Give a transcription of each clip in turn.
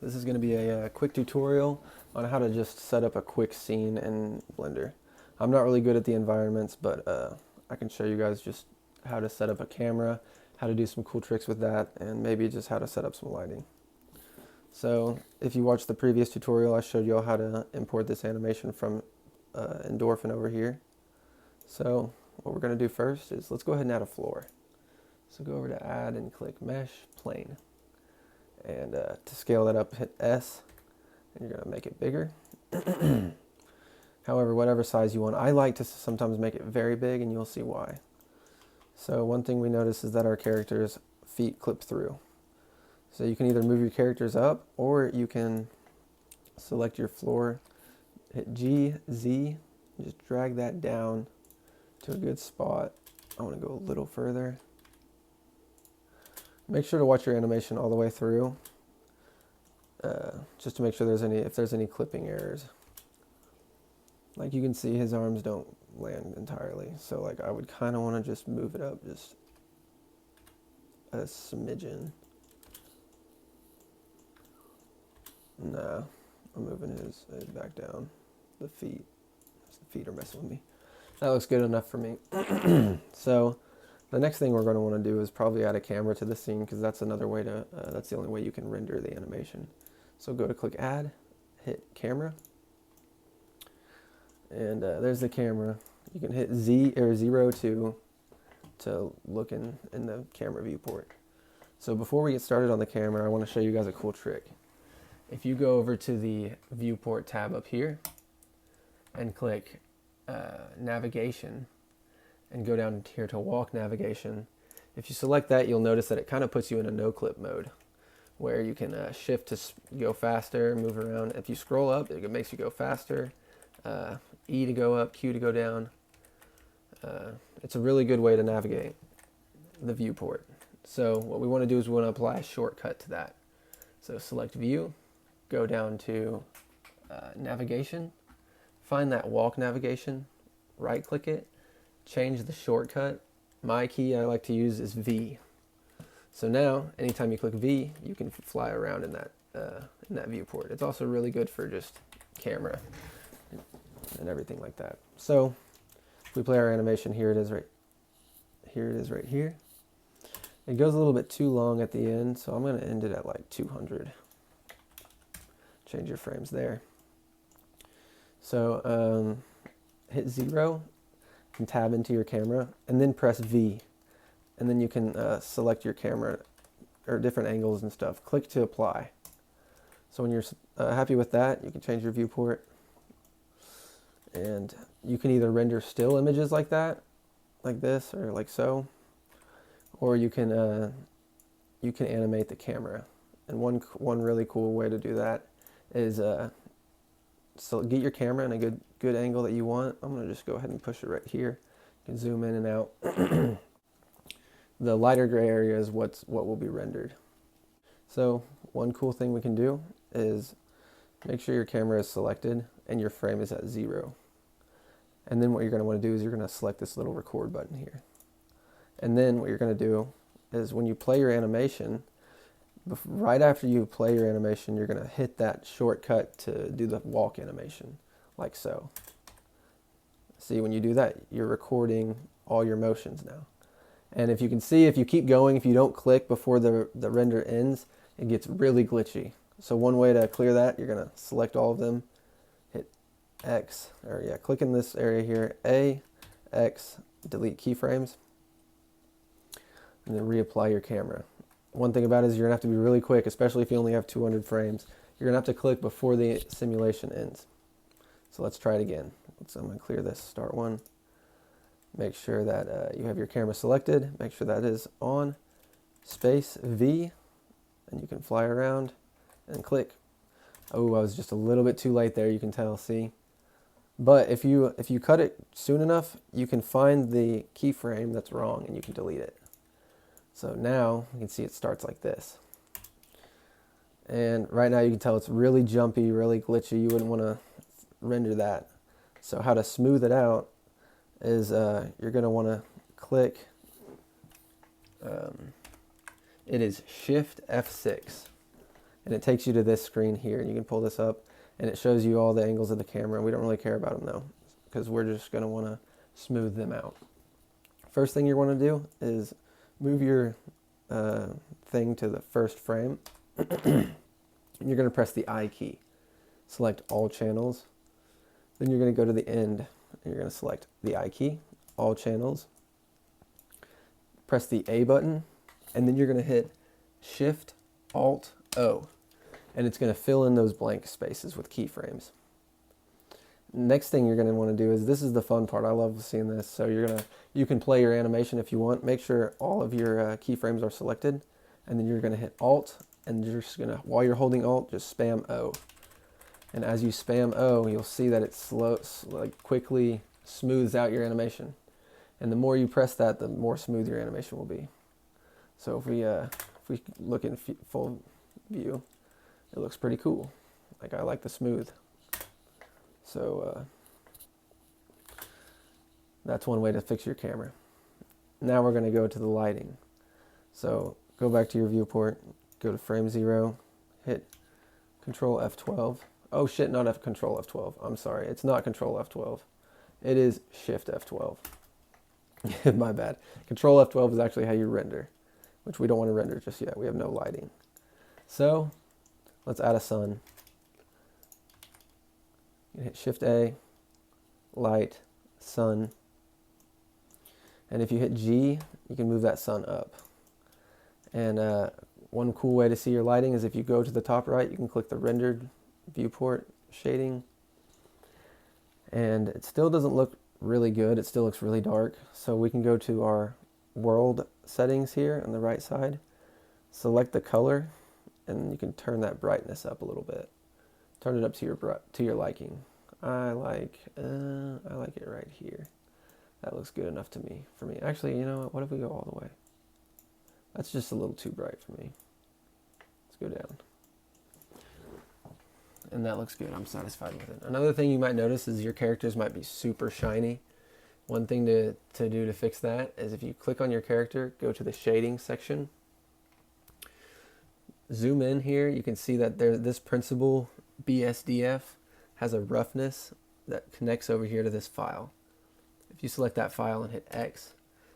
This is going to be a quick tutorial on how to just set up a quick scene in Blender. I'm not really good at the environments, but I can show you guys just how to set up a camera, how to do some cool tricks with that, and maybe just how to set up some lighting. So if you watched the previous tutorial, I showed you all how to import this animation from Endorphin over here. So what we're going to do first is let's go ahead and add a floor. So go over to Add and click Mesh Plane. And to scale that up, hit S, and you're going to make it bigger. However, whatever size you want. I like to sometimes make it very big, and you'll see why. So one thing we notice is that our character's feet clip through. So you can either move your characters up, or you can select your floor, hit G, Z, and just drag that down to a good spot. I want to go a little further. Make sure to watch your animation all the way through, just to make sure if there's any clipping errors. Like you can see, his arms don't land entirely, so like I would kind of want to just move it up just a smidgen. Nah, I'm moving his back down. The feet are messing with me. That looks good enough for me. So the next thing we're going to want to do is probably add a camera to the scene, because that's another way to, that's the only way you can render the animation. So go to click Add, hit Camera, and there's the camera. You can hit Z or 0 to look in the camera viewport. So before we get started on the camera, I want to show you guys a cool trick. If you go over to the viewport tab up here and click Navigation, and go down here to walk navigation. If you select that, you'll notice that it kind of puts you in a no clip mode, where you can shift to go faster, move around. If you scroll up, it makes you go faster. E to go up, Q to go down. It's a really good way to navigate the viewport. So what we want to do is we want to apply a shortcut to that. So select View, go down to Navigation, find that walk navigation, right click it, change the shortcut. My key I like to use is V. So now, anytime you click V, you can fly around in that viewport. It's also really good for just camera and everything like that. So if we play our animation, here it is right here. It goes a little bit too long at the end, so I'm going to end it at like 200. Change your frames there. So hit 0. And tab into your camera, and then press V, and then you can select your camera or different angles and stuff. Click to apply. So when you're happy with that, you can change your viewport, and you can either render still images like that, like this, or like so, or you can animate the camera. And one really cool way to do that is so get your camera in a good angle that you want. I'm going to just go ahead and push it right here. You can zoom in and out. The lighter gray area is what will be rendered. So one cool thing we can do is make sure your camera is selected and your frame is at 0. And then what you're going to want to do is you're going to select this little record button here. And then what you're going to do is when you play your animation, right after you play your animation, you're going to hit that shortcut to do the walk animation, like so. See, when you do that, you're recording all your motions now. And if you can see, if you keep going, if you don't click before the render ends, it gets really glitchy. So one way to clear that, you're going to select all of them, hit X, or yeah, click in this area here, A, X, delete keyframes, and then reapply your camera. One thing about it is you're going to have to be really quick, especially if you only have 200 frames. You're going to have to click before the simulation ends. So let's try it again. So I'm going to clear this, start one. Make sure that you have your camera selected. Make sure that is on. Space V, and you can fly around and click. Oh, I was just a little bit too late there, you can tell, see? But if you cut it soon enough, you can find the keyframe that's wrong and you can delete it. So now you can see it starts like this. And right now you can tell it's really jumpy, really glitchy. You wouldn't want to render that. So how to smooth it out is you're going to want to click, it is Shift F6. And it takes you to this screen here, and you can pull this up, and it shows you all the angles of the camera. We don't really care about them though, because we're just going to want to smooth them out. First thing you want to do is move your thing to the first frame. You're going to press the I key. Select all channels. Then you're going to go to the end, and you're going to select the I key, all channels. Press the A button, and then you're going to hit Shift Alt O, and it's going to fill in those blank spaces with keyframes. Next thing you're going to want to do is, this is the fun part. I love seeing this. So you can play your animation if you want. Make sure all of your keyframes are selected, and then you're going to hit Alt, and you're just going to, while you're holding Alt, just spam O. And as you spam O, you'll see that it quickly smooths out your animation. And the more you press that, the more smooth your animation will be. So if we look in full view, it looks pretty cool. Like, I like the smooth. So that's one way to fix your camera. Now we're going to go to the lighting. So go back to your viewport, go to frame 0, hit Control F12. Oh shit, not Control F12. I'm sorry, it's not Control F12. It is Shift F12. My bad. Control F12 is actually how you render, which we don't want to render just yet. We have no lighting. So let's add a sun. You hit Shift A, light, sun. And if you hit G, you can move that sun up. And one cool way to see your lighting is if you go to the top right, you can click the rendered viewport shading. And it still doesn't look really good. It still looks really dark. So we can go to our world settings here on the right side, select the color, and you can turn that brightness up a little bit. Turn it up to your liking. I like it right here. That looks good enough to me. For me, actually, you know what if we go all the way? That's just a little too bright for me. Let's go down. And that looks good. I'm satisfied with it. Another thing you might notice is your characters might be super shiny. One thing to do to fix that is if you click on your character, go to the shading section, zoom in here, you can see that this principal BSDF has a roughness that connects over here to this file. If you select that file and hit X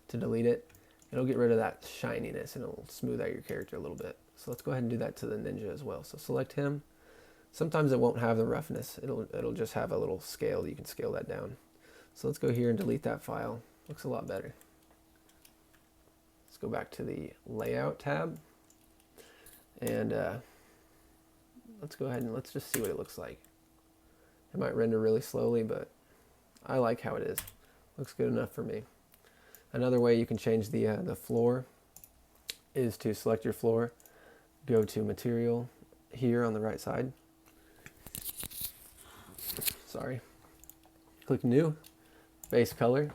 to delete it, it'll get rid of that shininess and it'll smooth out your character a little bit. So let's go ahead and do that to the ninja as well. So select him. Sometimes it won't have the roughness. It'll just have a little scale. You can scale that down. So let's go here and delete that file. Looks a lot better. Let's go back to the layout tab. And let's go ahead and let's just see what it looks like. It might render really slowly, but I like how it is. Looks good enough for me. Another way you can change the floor is to select your floor, go to material here on the right side. Sorry. Click new, base color,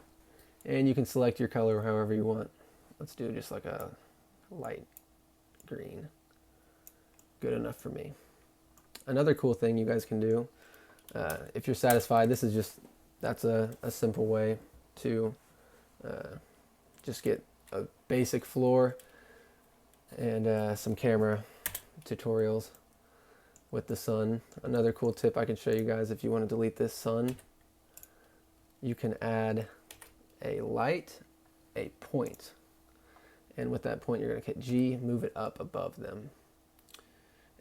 and you can select your color however you want. Let's do just like a light green. Good enough for me. Another cool thing you guys can do, if you're satisfied, that's a simple way to just get a basic floor and some camera tutorials with the sun. Another cool tip I can show you guys, if you want to delete this sun, you can add a light, a point, and with that point you're going to hit G, move it up above them.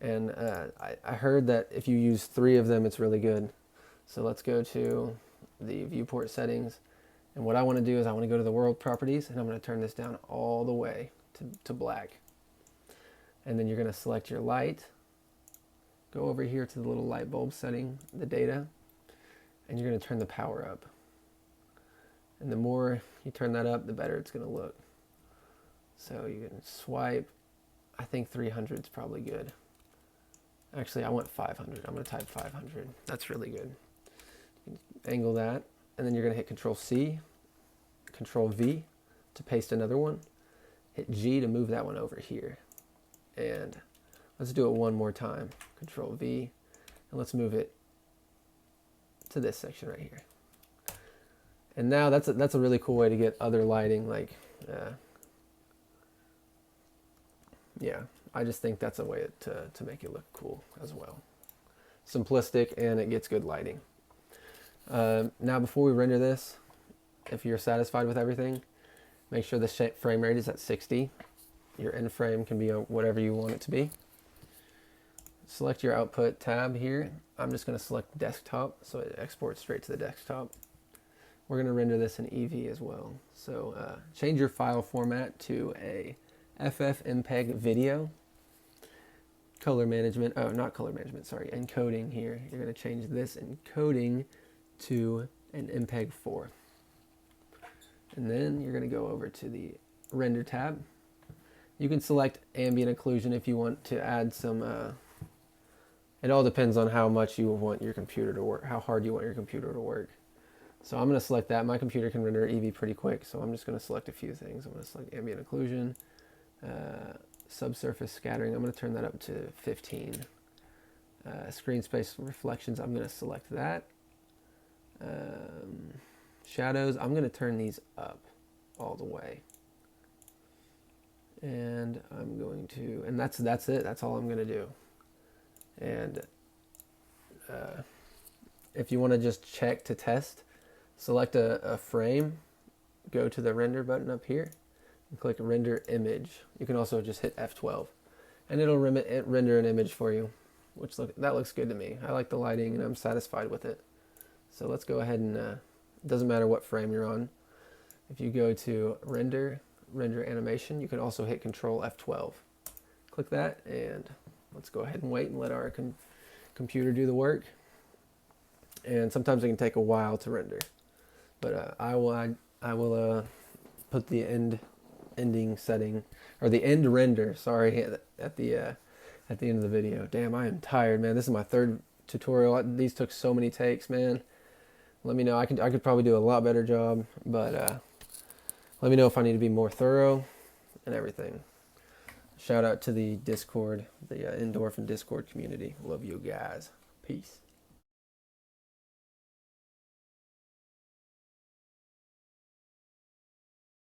And I heard that if you use 3 of them, it's really good. So let's go to the viewport settings. And what I want to do is I want to go to the world properties, and I'm going to turn this down all the way to black. And then you're going to select your light, go over here to the little light bulb setting, the data, and you're going to turn the power up. And the more you turn that up, the better it's going to look. So you can swipe. I think 300 is probably good. Actually, I want 500. I'm going to type 500. That's really good. You can angle that, and then you're going to hit Control C, Control V to paste another one. Hit G to move that one over here. And let's do it one more time. Control V, and let's move it to this section right here. And now that's a really cool way to get other lighting, like yeah, I just think that's a way to make it look cool as well. Simplistic, and it gets good lighting. Now before we render this, if you're satisfied with everything, make sure the frame rate is at 60. Your end frame can be whatever you want it to be. Select your output tab here. I'm just going to select desktop so it exports straight to the desktop. We're going to render this in EV as well. So change your file format to a FFmpeg video. Color management, oh, not color management, sorry, encoding here. You're going to change this encoding to an MPEG 4. And then you're going to go over to the render tab. You can select ambient occlusion if you want to add some, it all depends on how much you want your computer to work, how hard you want your computer to work. So I'm going to select that. My computer can render EV pretty quick, so I'm just going to select a few things. I'm going to select ambient occlusion, subsurface scattering, I'm going to turn that up to 15. Screen space reflections, I'm going to select that. Shadows, I'm going to turn these up all the way. And I'm going to, and that's it, that's all I'm going to do. And if you want to just check to test, select a frame, go to the render button up here, and click render image. You can also just hit F12 and it'll render an image for you, which that looks good to me. I like the lighting and I'm satisfied with it. So let's go ahead and, it doesn't matter what frame you're on. If you go to render animation, you can also hit Control F12. Click that and let's go ahead and wait and let our computer do the work. And sometimes it can take a while to render, but I will put the ending setting, or the end render, sorry, at the end of the video. Damn, I am tired, man. This is my third tutorial. These took so many takes, man. Let me know. I could probably do a lot better job, but let me know if I need to be more thorough and everything. Shout out to the Discord, the Endorphin Discord community. Love you guys. Peace.